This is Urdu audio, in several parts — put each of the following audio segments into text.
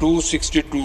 262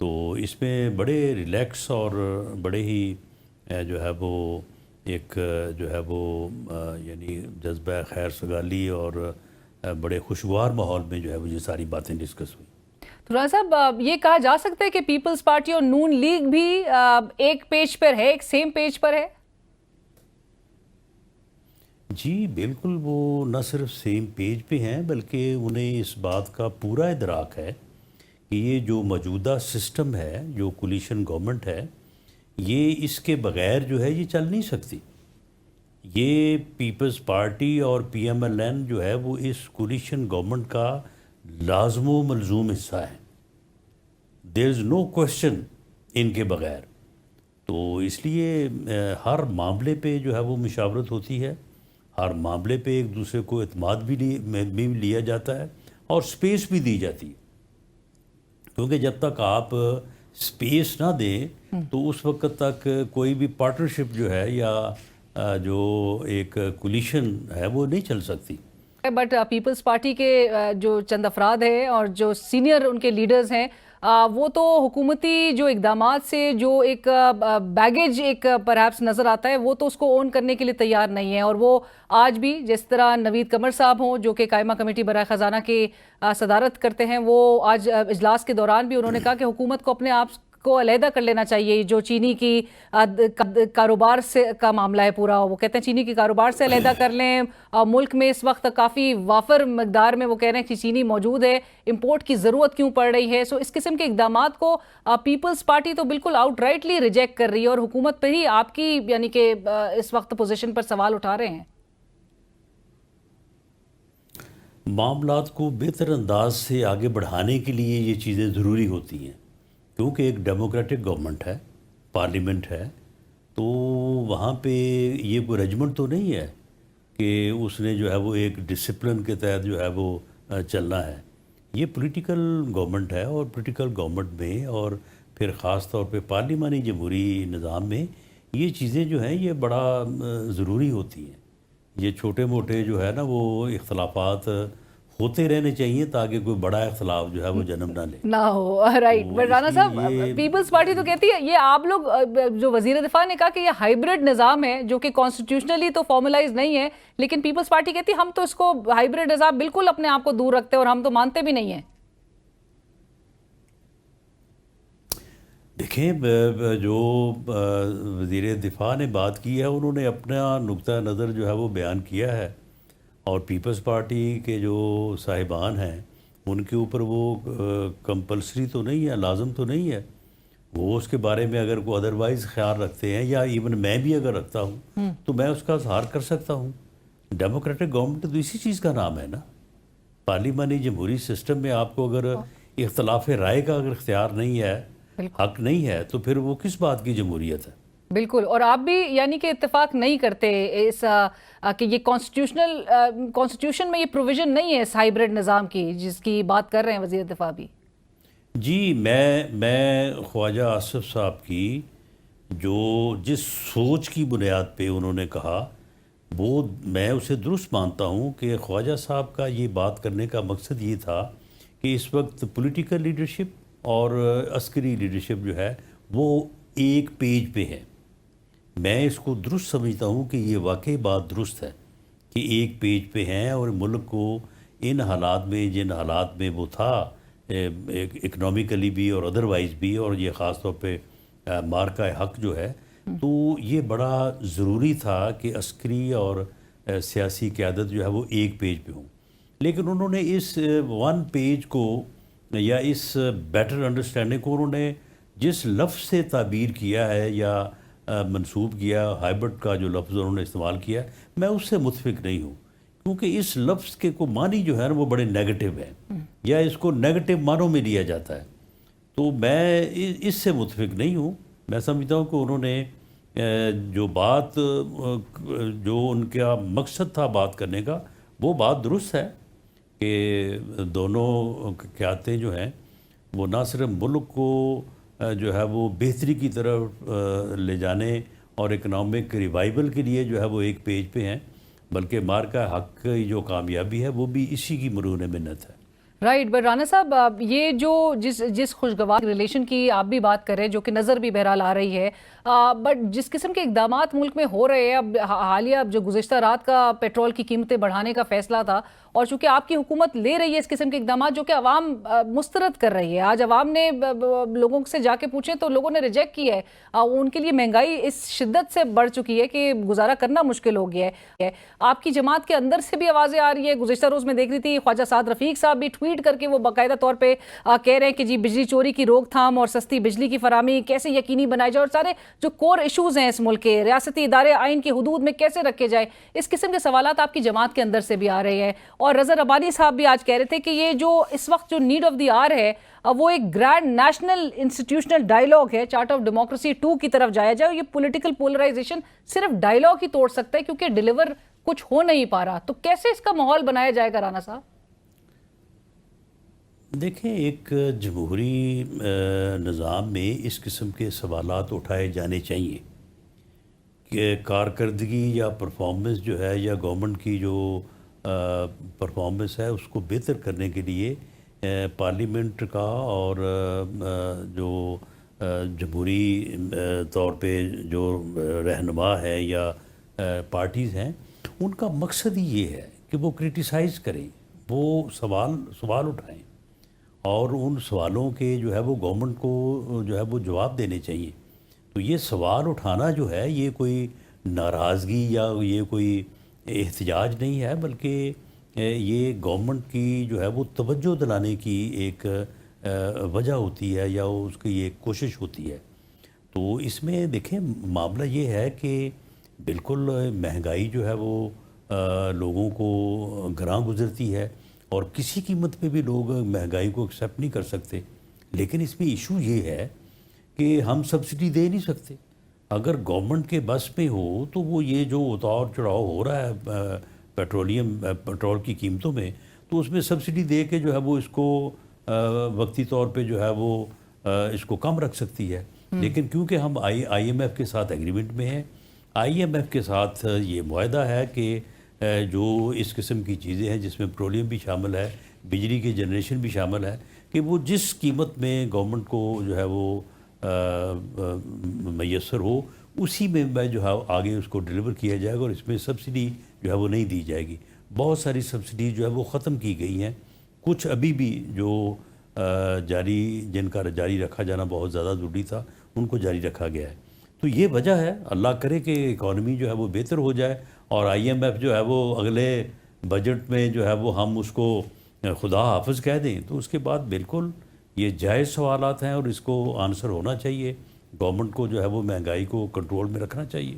تو اس میں بڑے ریلیکس اور بڑے ہی جو ہے وہ ایک جو ہے وہ یعنی جذبہ خیر سگالی اور بڑے خوشگوار ماحول میں جو ہے وہ یہ ساری باتیں ڈسکس ہوئی. تو رانا صاحب یہ کہا جا سکتا ہے کہ پیپلز پارٹی اور نون لیگ بھی ایک پیج پر ہے، ایک سیم پیج پر ہے؟ جی بالکل، وہ نہ صرف سیم پیج پہ ہیں بلکہ انہیں اس بات کا پورا ادراک ہے کہ یہ جو موجودہ سسٹم ہے، جو کولیشن گورنمنٹ ہے، یہ اس کے بغیر جو ہے یہ چل نہیں سکتی. یہ پیپلز پارٹی اور پی ایم ایل این جو ہے وہ اس کولیشن گورنمنٹ کا لازم و ملزوم حصہ ہے. دیر از نو کوشچن ان کے بغیر. تو اس لیے ہر معاملے پہ جو ہے وہ مشاورت ہوتی ہے، ہر معاملے پہ ایک دوسرے کو اعتماد بھی لیا جاتا ہے اور سپیس بھی دی جاتی ہے. کیونکہ جب تک آپ سپیس نہ دیں تو اس وقت تک کوئی بھی پارٹنرشپ جو ہے یا جو ایک کولیشن ہے وہ نہیں چل سکتی. بٹ پیپلز پارٹی کے جو چند افراد ہیں اور جو سینئر ان کے لیڈرز ہیں وہ تو حکومتی جو اقدامات سے جو ایک بیگیج ایک پرہیپس نظر آتا ہے وہ تو اس کو اون کرنے کے لیے تیار نہیں ہے. اور وہ آج بھی جس طرح نوید قمر صاحب ہوں جو کہ قائمہ کمیٹی برائے خزانہ کی صدارت کرتے ہیں، وہ آج اجلاس کے دوران بھی انہوں نے کہا کہ حکومت کو اپنے آپ کو علیحدہ کر لینا چاہیے. جو چینی کی کاروبار سے کا معاملہ ہے پورا، وہ کہتے ہیں چینی کی کاروبار سے علیحدہ کر لیں. ملک میں اس وقت کافی وافر مقدار میں وہ کہہ رہے ہیں کہ چینی موجود ہے، امپورٹ کی ضرورت کیوں پڑ رہی ہے. سو اس قسم کے اقدامات کو پیپلز پارٹی تو بالکل آؤٹ رائٹلی ریجیکٹ کر رہی ہے اور حکومت پر ہی آپ کی یعنی کہ اس وقت پوزیشن پر سوال اٹھا رہے ہیں. معاملات کو بہتر انداز سے آگے بڑھانے کے لیے یہ چیزیں ضروری ہوتی ہیں، کیونکہ ایک ڈیموکریٹک گورنمنٹ ہے، پارلیمنٹ ہے، تو وہاں پہ یہ کوئی رجمنٹ تو نہیں ہے کہ اس نے جو ہے وہ ایک ڈسپلن کے تحت جو ہے وہ چلنا ہے. یہ پولیٹیکل گورنمنٹ ہے اور پولیٹیکل گورنمنٹ میں اور پھر خاص طور پہ پارلیمانی جمہوری نظام میں یہ چیزیں جو ہیں یہ بڑا ضروری ہوتی ہیں. یہ چھوٹے موٹے جو ہے نا وہ اختلافات ہوتے رہنے چاہیے تاکہ کوئی بڑا اختلاف جو ہے وہ جنم نہ لے. نہ ہو. رائٹ. بٹ رانا صاحب پیپلز پارٹی تو کہتی ہے یہ آپ لوگ جو وزیر دفاع نے کہا کہ یہ ہائیبرڈ نظام ہے جو کہ کانسٹیٹیوشنلی تو فارملائز نہیں ہے، لیکن پیپلز پارٹی کہتی ہے ہم تو اس کو ہائیبرڈ نظام بالکل اپنے آپ کو دور رکھتے ہیں اور ہم تو مانتے بھی نہیں ہیں. دیکھیں جو وزیر دفاع نے بات کی ہے انہوں نے اپنا نقطہ نظر جو ہے وہ بیان کیا ہے، اور پیپلز پارٹی کے جو صاحبان ہیں ان کے اوپر وہ کمپلسری تو نہیں ہے، لازم تو نہیں ہے. وہ اس کے بارے میں اگر کوئی ادروائز خیال رکھتے ہیں یا ایون میں بھی اگر رکھتا ہوں تو میں اس کا اظہار کر سکتا ہوں. ڈیموکریٹک گورنمنٹ تو اسی چیز کا نام ہے نا. پارلیمانی جمہوری سسٹم میں آپ کو اگر اختلاف رائے کا اگر اختیار نہیں ہے، حق نہیں ہے، تو پھر وہ کس بات کی جمہوریت ہے؟ بالکل. اور آپ بھی یعنی کہ اتفاق نہیں کرتے اس کہ یہ کانسٹیٹیوشن میں یہ پروویژن نہیں ہے اس ہائیبرڈ نظام کی جس کی بات کر رہے ہیں وزیر دفاع بھی. جی میں خواجہ آصف صاحب کی جس سوچ کی بنیاد پہ انہوں نے کہا وہ میں اسے درست مانتا ہوں کہ خواجہ صاحب کا یہ بات کرنے کا مقصد یہ تھا کہ اس وقت پولیٹیکل لیڈرشپ اور عسکری لیڈرشپ جو ہے وہ ایک پیج پہ ہے. میں اس کو درست سمجھتا ہوں کہ یہ واقعی بات درست ہے کہ ایک پیج پہ ہیں اور ملک کو ان حالات میں جن حالات میں وہ تھا اکنامیکلی بھی اور ادروائز بھی، اور یہ خاص طور پہ مارکہ حق جو ہے، تو یہ بڑا ضروری تھا کہ عسکری اور سیاسی قیادت جو ہے وہ ایک پیج پہ ہوں. لیکن انہوں نے اس ون پیج کو یا اس بیٹر انڈرسٹینڈنگ کو انہوں نے جس لفظ سے تعبیر کیا ہے یا منسوب کیا، ہائیبرڈ کا جو لفظ انہوں نے استعمال کیا، میں اس سے متفق نہیں ہوں. کیونکہ اس لفظ کے کو معنی جو ہے نا وہ بڑے نیگیٹو ہے یا اس کو نیگیٹو معنوں میں لیا جاتا ہے. تو میں اس سے متفق نہیں ہوں. میں سمجھتا ہوں کہ انہوں نے جو بات جو ان کا مقصد تھا بات کرنے کا وہ بات درست ہے کہ دونوں قیادتیں جو ہیں وہ نہ صرف ملک کو جو ہے وہ بہتری کی طرف لے جانے اور اکنامک ریوائول کے لیے جو ہے وہ ایک پیج پہ ہیں، بلکہ مارکہ حق کی جو کامیابی ہے وہ بھی اسی کی مرہون منت ہے. رائٹ، بٹ رانا صاحب یہ جو جس خوشگوار ریلیشن کی آپ بھی بات کر رہے ہیں جو کہ نظر بھی بہرحال آ رہی ہے، بٹ جس قسم کے اقدامات ملک میں ہو رہے ہیں، اب حالیہ جو گزشتہ رات کا پیٹرول کی قیمتیں بڑھانے کا فیصلہ تھا، اور چونکہ آپ کی حکومت لے رہی ہے اس قسم کے اقدامات جو کہ عوام مسترد کر رہی ہے، آج عوام نے لوگوں سے جا کے پوچھیں تو لوگوں نے ریجیکٹ کیا ہے، ان کے لیے مہنگائی اس شدت سے بڑھ چکی ہے کہ گزارا کرنا مشکل ہو گیا ہے۔ آپ کی جماعت کے اندر سے بھی آوازیں آ رہی ہے، گزشتہ روز میں دیکھ رہی تھی خواجہ سعد رفیق صاحب بھی ٹویٹ کر کے وہ باقاعدہ طور پہ کہہ رہے ہیں کہ جی بجلی چوری کی روک تھام اور سستی بجلی کی فراہمی کیسے یقینی بنائی جائے، اور سارے جو کور ایشوز ہیں اس ملک کے، ریاستی ادارے آئین کی حدود میں کیسے رکھے جائے، اس قسم کے سوالات آپ کی جماعت کے اندر سے بھی آ رہے ہیں۔ اور رضا ربانی صاحب بھی آج کہہ رہے تھے کہ یہ جو اس وقت جو نیڈ آف دی آر ہے وہ ایک گرینڈ نیشنل انسٹیٹیوشنل ڈائیلاگ ہے، چارٹ آف ڈیموکریسی 2 کی طرف جایا جائے، اور یہ پولیٹیکل پولرائزیشن صرف ڈائیلاگ ہی توڑ سکتا ہے کیونکہ ڈیلیور کچھ ہو نہیں پا رہا۔ تو کیسے اس کا ماحول بنایا جائے گا رانا صاحب؟ دیکھیں، ایک جمہوری نظام میں اس قسم کے سوالات اٹھائے جانے چاہیے کہ کارکردگی یا پرفارمنس جو ہے یا گورنمنٹ کی جو پرفارمنس ہے اس کو بہتر کرنے کے لیے پارلیمنٹ کا اور جو جمہوری طور پہ جو رہنما ہے یا پارٹیز ہیں، ان کا مقصد ہی یہ ہے کہ وہ کرٹیسائز کریں، وہ سوال اٹھائیں، اور ان سوالوں کے جو ہے وہ گورنمنٹ کو جو ہے وہ جواب دینے چاہیے۔ تو یہ سوال اٹھانا جو ہے یہ کوئی ناراضگی یا یہ کوئی احتجاج نہیں ہے، بلکہ یہ گورنمنٹ کی جو ہے وہ توجہ دلانے کی ایک وجہ ہوتی ہے یا اس کی ایک کوشش ہوتی ہے۔ تو اس میں دیکھیں معاملہ یہ ہے کہ بالکل مہنگائی جو ہے وہ لوگوں کو گراں گزرتی ہے، اور کسی قیمت پہ بھی لوگ مہنگائی کو ایکسیپٹ نہیں کر سکتے، لیکن اس میں ایشو یہ ہے کہ ہم سبسڈی دے نہیں سکتے۔ اگر گورنمنٹ کے بس میں ہو تو وہ یہ جو اتار چڑھاؤ ہو رہا ہے پیٹرول کی قیمتوں میں، تو اس میں سبسڈی دے کے جو ہے وہ اس کو وقتی طور پہ جو ہے وہ اس کو کم رکھ سکتی ہے، لیکن کیونکہ ہم آئی ایم ایف کے ساتھ ایگریمنٹ میں ہیں، آئی ایم ایف کے ساتھ یہ معاہدہ ہے کہ جو اس قسم کی چیزیں ہیں جس میں پیٹرولیم بھی شامل ہے، بجلی کی جنریشن بھی شامل ہے، کہ وہ جس قیمت میں گورنمنٹ کو جو ہے وہ میسر ہو اسی میں جو ہے آگے اس کو ڈیلیور کیا جائے گا، اور اس میں سبسڈی جو ہے وہ نہیں دی جائے گی۔ بہت ساری سبسڈی جو ہے وہ ختم کی گئی ہیں، کچھ ابھی بھی جو جن کا جاری رکھا جانا بہت زیادہ ضروری تھا ان کو جاری رکھا گیا ہے۔ تو یہ وجہ ہے، اللہ کرے کہ اکانومی جو ہے وہ بہتر ہو جائے، اور آئی ایم ایف جو ہے وہ اگلے بجٹ میں جو ہے وہ ہم اس کو خدا حافظ کہہ دیں، تو اس کے بعد بالکل یہ جائز سوالات ہیں اور اس کو آنسر ہونا چاہیے۔ گورنمنٹ کو جو ہے وہ مہنگائی کو کنٹرول میں رکھنا چاہیے۔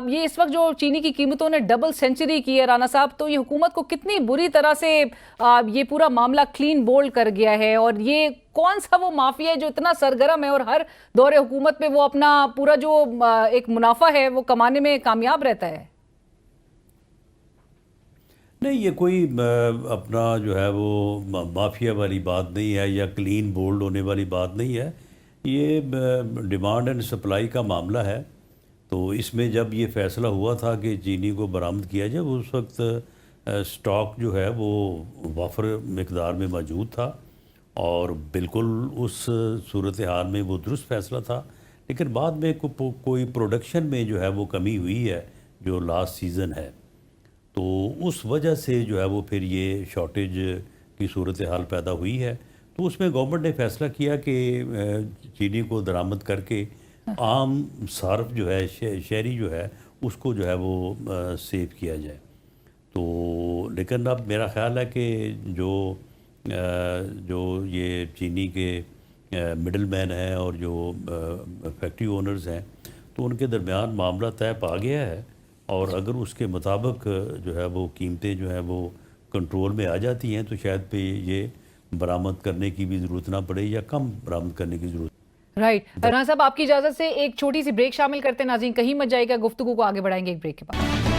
یہ اس وقت جو چینی کی قیمتوں نے ڈبل سینچری کی ہے رانا صاحب، تو یہ حکومت کو کتنی بری طرح سے یہ پورا معاملہ کلین بولڈ کر گیا ہے، اور یہ کون سا وہ مافیا ہے جو اتنا سرگرم ہے اور ہر دور حکومت میں وہ اپنا پورا جو ایک منافع ہے وہ کمانے میں کامیاب رہتا ہے؟ نہیں، یہ کوئی اپنا جو ہے وہ مافیا والی بات نہیں ہے یا کلین بولڈ ہونے والی بات نہیں ہے، یہ ڈیمانڈ اینڈ سپلائی کا معاملہ ہے۔ تو اس میں جب یہ فیصلہ ہوا تھا کہ چینی کو برآمد کیا جائے، اس وقت سٹاک جو ہے وہ وافر مقدار میں موجود تھا، اور بالکل اس صورتحال میں وہ درست فیصلہ تھا، لیکن بعد میں کوئی پروڈکشن میں جو ہے وہ کمی ہوئی ہے جو لاسٹ سیزن ہے، تو اس وجہ سے جو ہے وہ پھر یہ شارٹیج کی صورتحال پیدا ہوئی ہے۔ تو اس میں گورنمنٹ نے فیصلہ کیا کہ چینی کو درآمد کر کے عام صارف جو ہے، شہری جو ہے، اس کو جو ہے وہ سیو کیا جائے۔ تو لیکن اب میرا خیال ہے کہ جو یہ چینی کے مڈل مین ہیں اور جو فیکٹری اونرز ہیں، تو ان کے درمیان معاملہ طے پا گیا ہے، اور اگر اس کے مطابق جو ہے وہ قیمتیں جو ہیں وہ کنٹرول میں آ جاتی ہیں تو شاید پہ یہ برآمد کرنے کی بھی ضرورت نہ پڑے یا کم برآمد کرنے کی ضرورت۔ رائٹ، رانا صاحب آپ کی اجازت سے ایک چھوٹی سی بریک شامل کرتے ہیں، ناظرین کہیں مت جائے گا، گفتگو کو آگے بڑھائیں گے ایک بریک کے بعد۔